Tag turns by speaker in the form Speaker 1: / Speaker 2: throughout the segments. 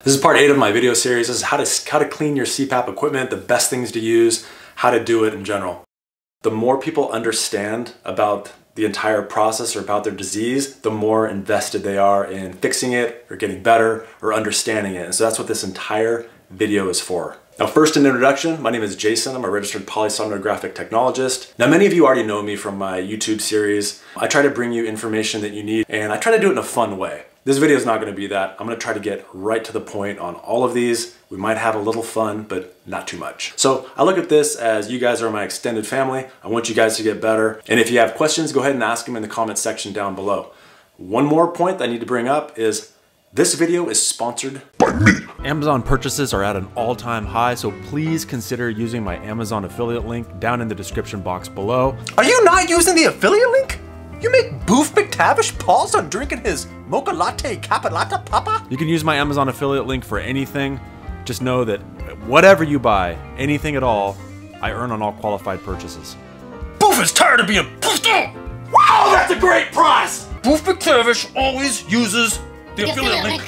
Speaker 1: This is part 8 of my video series. This is how to clean your CPAP equipment, the best things to use, how to do it in general. The more people understand about the entire process or about their disease, the more invested they are in fixing it or getting better or understanding it. And so that's what this entire video is for. Now, first, an introduction. My name is Jason. I'm a registered polysomnographic technologist. Now, many of you already know me from my YouTube series. I try to bring you information that you need, and I try to do it in a fun way. This video is not going to be that. I'm going to try to get right to the point on all of these. We might have a little fun, but not too much. So I look at this as you guys are my extended family. I want you guys to get better. And if you have questions, go ahead and ask them in the comment section down below. One more point that I need to bring up is this video is sponsored by me. Amazon purchases are at an all-time high, so please consider using my Amazon affiliate link down in the description box below.
Speaker 2: Are you not using the affiliate link? You make Boof McTavish pause on drinking his mocha latte capalata papa?
Speaker 1: You can use my Amazon affiliate link for anything. Just know that whatever you buy, anything at all, I earn on all qualified purchases.
Speaker 2: Boof is tired of being boofed up!
Speaker 1: Wow, that's a great price!
Speaker 2: Boof McTavish always uses the affiliate link.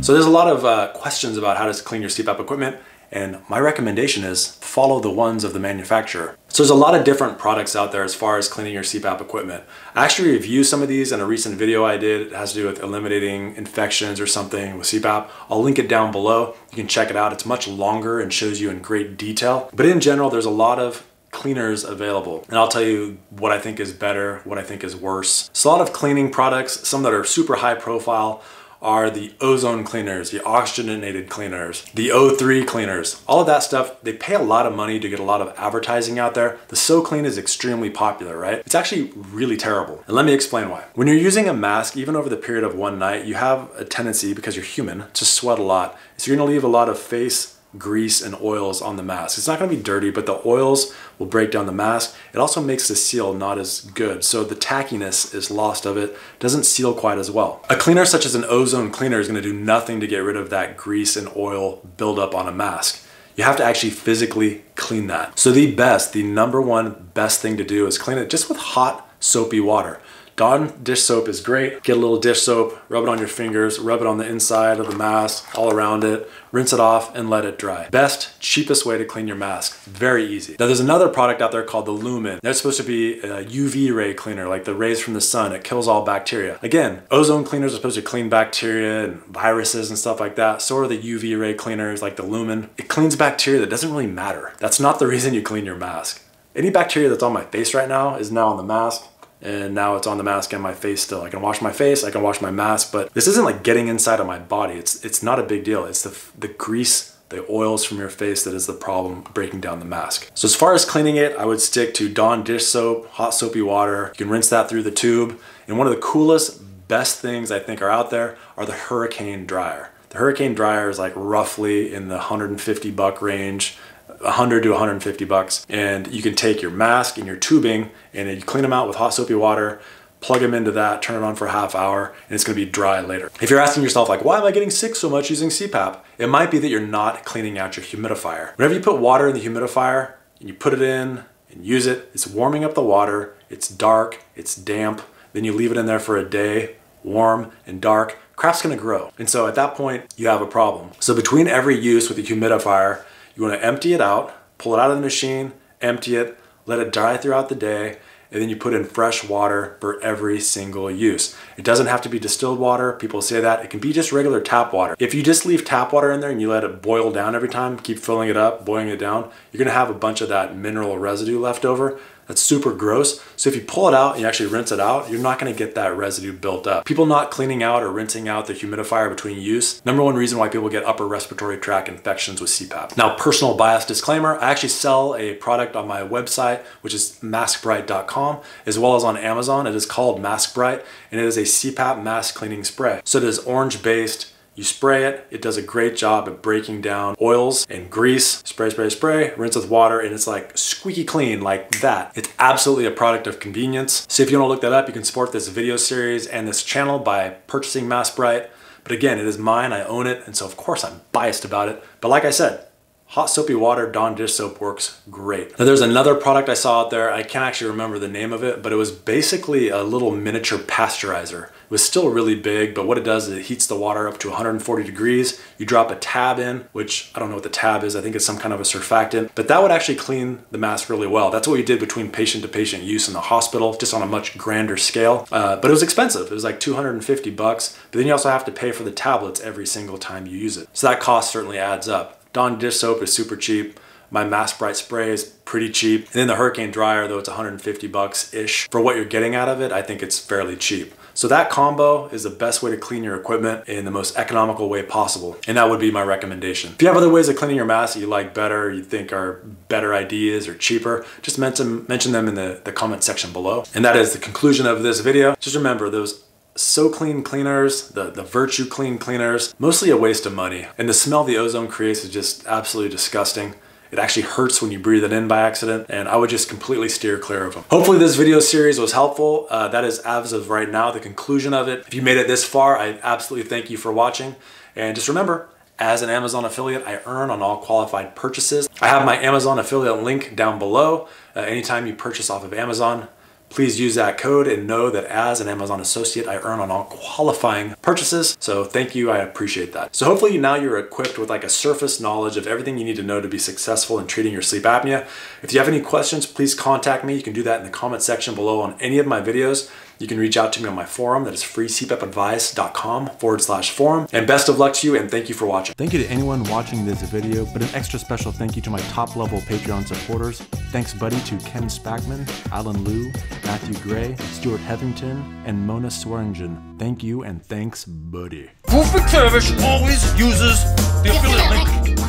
Speaker 1: So there's a lot of questions about how to clean your CPAP equipment, and my recommendation is follow the ones of the manufacturer. So there's a lot of different products out there as far as cleaning your CPAP equipment. I actually reviewed some of these in a recent video I did. It has to do with eliminating infections or something with CPAP. I'll link it down below. You can check it out. It's much longer and shows you in great detail. But in general, there's a lot of cleaners available, and I'll tell you what I think is better, what I think is worse. So a lot of cleaning products, some that are super high profile, are the ozone cleaners, the oxygenated cleaners, the O3 cleaners. All of that stuff, they pay a lot of money to get a lot of advertising out there. The So Clean is extremely popular, right? It's actually really terrible. And let me explain why. When you're using a mask, even over the period of one night, you have a tendency, because you're human, to sweat a lot. So you're gonna leave a lot of face grease and oils on the mask. It's not going to be dirty, but the oils will break down the mask. It also makes the seal not as good, so the tackiness is lost of it, doesn't seal quite as well. A cleaner such as an ozone cleaner is going to do nothing to get rid of that grease and oil buildup on a mask. You have to actually physically clean that. So the number one best thing to do is clean it just with hot soapy water. Dawn dish soap is great. Get a little dish soap, rub it on your fingers, rub it on the inside of the mask, all around it, rinse it off and let it dry. Best, cheapest way to clean your mask. Very easy. Now there's another product out there called the Lumen. That's supposed to be a UV ray cleaner, like the rays from the sun. It kills all bacteria. Again, ozone cleaners are supposed to clean bacteria and viruses and stuff like that. So are the UV ray cleaners like the Lumen. It cleans bacteria that doesn't really matter. That's not the reason you clean your mask. Any bacteria that's on my face right now is now on the mask. And now it's on the mask and my face still. I can wash my face, I can wash my mask, but this isn't like getting inside of my body. It's not a big deal. It's the grease, the oils from your face that is the problem breaking down the mask. So as far as cleaning it, I would stick to Dawn dish soap, hot soapy water. You can rinse that through the tube. And one of the coolest, best things I think are out there are the Hurricane Dryer. The Hurricane Dryer is like roughly in the $150 range. 100 to 150 bucks, and you can take your mask and your tubing and you clean them out with hot soapy water, plug them into that, turn it on for a half hour, and it's going to be dry later. If you're asking yourself like, why am I getting sick so much using CPAP? It might be that you're not cleaning out your humidifier. Whenever you put water in the humidifier and you put it in and use it, it's warming up the water, it's dark, it's damp, then you leave it in there for a day, warm and dark, crap's going to grow. And so at that point, you have a problem. So between every use with the humidifier, you want to empty it out, pull it out of the machine, empty it, let it dry throughout the day, and then you put in fresh water for every single use. It doesn't have to be distilled water. People say that. It can be just regular tap water. If you just leave tap water in there and you let it boil down every time, keep filling it up, boiling it down, you're gonna have a bunch of that mineral residue left over. That's super gross. So if you pull it out and you actually rinse it out, you're not gonna get that residue built up. People not cleaning out or rinsing out the humidifier between use, number one reason why people get upper respiratory tract infections with CPAP. Now, personal bias disclaimer, I actually sell a product on my website, which is maskbright.com, as well as on Amazon. It is called MaskBright, and it is a CPAP mask cleaning spray. So it is orange based. You spray it, it does a great job at breaking down oils and grease. Spray, spray, spray, rinse with water, and it's like squeaky clean like that. It's absolutely a product of convenience. So if you want to look that up, you can support this video series and this channel by purchasing MaskBright. But again, it is mine, I own it, and so of course I'm biased about it. But like I said, hot soapy water Dawn dish soap works great. Now there's another product I saw out there, I can't actually remember the name of it, but it was basically a little miniature pasteurizer. It was still really big, but what it does is it heats the water up to 140 degrees. You drop a tab in, which I don't know what the tab is, I think it's some kind of a surfactant, but that would actually clean the mask really well. That's what we did between patient to patient use in the hospital, just on a much grander scale. But it was expensive, it was like 250 bucks, but then you also have to pay for the tablets every single time you use it. So that cost certainly adds up. Dawn dish soap is super cheap. My Mask Bright spray is pretty cheap. And then the Hurricane Dryer, though it's 150 bucks-ish. For what you're getting out of it, I think it's fairly cheap. So that combo is the best way to clean your equipment in the most economical way possible. And that would be my recommendation. If you have other ways of cleaning your mask that you like better, you think are better ideas or cheaper, just mention them in the comment section below. And that is the conclusion of this video. Just remember, those So Clean cleaners, the Virtue Clean cleaners, mostly a waste of money. And the smell the ozone creates is just absolutely disgusting. It actually hurts when you breathe it in by accident, and I would just completely steer clear of them. Hopefully this video series was helpful. That is, as of right now, the conclusion of it. If you made it this far, I absolutely thank you for watching. And just remember, as an Amazon affiliate, I earn on all qualified purchases. I have my Amazon affiliate link down below. Anytime you purchase off of Amazon, please use that code and know that as an Amazon associate, I earn on all qualifying purchases. So thank you, I appreciate that. So hopefully now you're equipped with like a surface knowledge of everything you need to know to be successful in treating your sleep apnea. If you have any questions, please contact me. You can do that in the comment section below on any of my videos. You can reach out to me on my forum, that is freecpapadvice.com/forum. And best of luck to you, and thank you for watching.
Speaker 3: Thank you to anyone watching this video, but an extra special thank you to my top level Patreon supporters. Thanks buddy to Ken Spackman, Alan Liu, Matthew Gray, Stuart Hetherington, and Mona Swearingen. Thank you and thanks buddy.
Speaker 2: Buffet Service always uses the affiliate link.